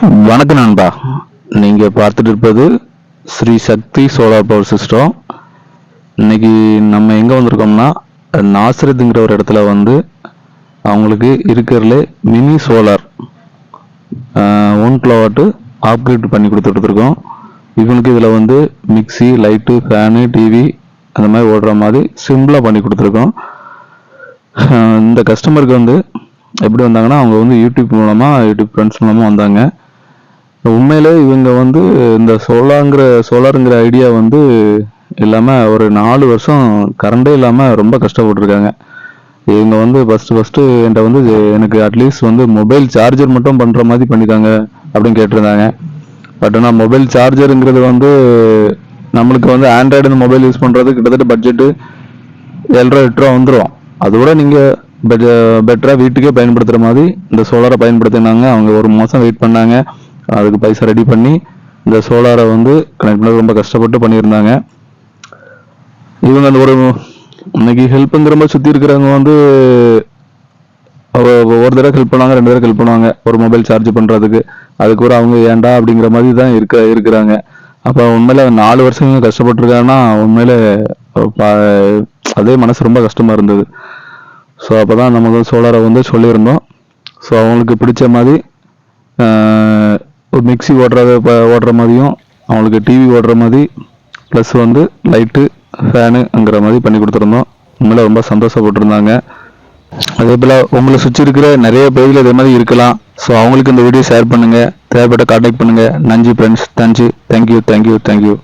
வணக்கம் நண்பா. நீங்க பார்த்துட்டு இருப்பது ஸ்ரீ சக்தி சோலார் பவர் சிஸ்டம். இன்னைக்கு நம்ம எங்க வந்திருக்கோம்னா நாசரத்துங்கிற ஒரு இடத்துல வந்து அவங்களுக்கு இருக்கிறதுல மினி சோலார் 1 கிலோவாட்டு ஆப்கிரேட் பண்ணி கொடுத்துட்டு இருக்கோம். இவங்களுக்கு இதில் வந்து மிக்சி, லைட்டு, ஃபேனு, டிவி அந்த மாதிரி ஓடுற மாதிரி சிம்பிளாக பண்ணி கொடுத்துருக்கோம். இந்த கஸ்டமருக்கு வந்து எப்படி வந்தாங்கன்னா, அவங்க வந்து யூடியூப் ஃப்ரெண்ட்ஸ் மூலமாக வந்தாங்க. உண்மையிலே இவங்க வந்து இந்த சோலாருங்கிற ஐடியா வந்து இல்லாமல் ஒரு 4 வருஷம் கரண்டே இல்லாமல் ரொம்ப கஷ்டப்பட்டுருக்காங்க. இவங்க வந்து ஃபஸ்ட்டு என்கிட்ட வந்து எனக்கு அட்லீஸ்ட் வந்து மொபைல் சார்ஜர் மட்டும் பண்ணுற மாதிரி பண்ணித்தாங்க அப்படின்னு கேட்டிருந்தாங்க. பட் ஆனால் மொபைல் சார்ஜருங்கிறது வந்து நம்மளுக்கு வந்து ஆண்ட்ராய்டு மொபைல் யூஸ் பண்ணுறது கிட்டத்தட்ட பட்ஜெட்டு 7-8 ரூபா வந்துடும். அதோட நீங்கள் பெட்டராக வீட்டுக்கே பயன்படுத்துகிற மாதிரி இந்த சோலாரை பயன்படுத்தினாங்க. அவங்க ஒரு மாதம் வெயிட் பண்ணாங்க. அதுக்கு பைசா ரெடி பண்ணி இந்த சோலாரை வந்து கனெக்ட் பண்ண ரொம்ப கஷ்டப்பட்டு பண்ணியிருந்தாங்க. இவங்க அந்த ஒரு இன்னைக்கு ஹெல்ப்புங்கிற மாதிரி சுற்றி இருக்கிறவங்க வந்து ஒரு தடவை ஹெல்ப் பண்ணுவாங்க, 2 தடவை ஹெல்ப் பண்ணுவாங்க ஒரு மொபைல் சார்ஜ் பண்ணுறதுக்கு. அதுக்கு ஒரு அவங்க ஏன்டா அப்படிங்கிற மாதிரி தான் இருக்கிறாங்க. அப்போ உண்மையில 4 வருஷம் கஷ்டப்பட்டுருக்காங்கன்னா உண்மையில அதே மனசு ரொம்ப கஷ்டமாக இருந்தது. ஸோ அப்போ தான் நமக்கு சோலாரை வந்து சொல்லியிருந்தோம். ஸோ அவங்களுக்கு பிடிச்ச மாதிரி ஒரு மிக்சி ஓடுற மாதிரியும், அவங்களுக்கு டிவி ஓடுற மாதிரி, ப்ளஸ் வந்து லைட்டு, ஃபேனுங்கிற மாதிரி பண்ணி கொடுத்துருந்தோம். உண்மையில ரொம்ப சந்தோஷப்பட்டுருந்தாங்க. அதே போல் உங்களை சுற்றி இருக்கிற நிறைய பேர்கள் இதே மாதிரி இருக்கலாம். ஸோ அவங்களுக்கு இந்த வீடியோ ஷேர் பண்ணுங்கள். தேவைப்பட்ட கான்டாக்ட் பண்ணுங்கள். நன்றி ஃப்ரெண்ட்ஸ். தேங்க்யூ.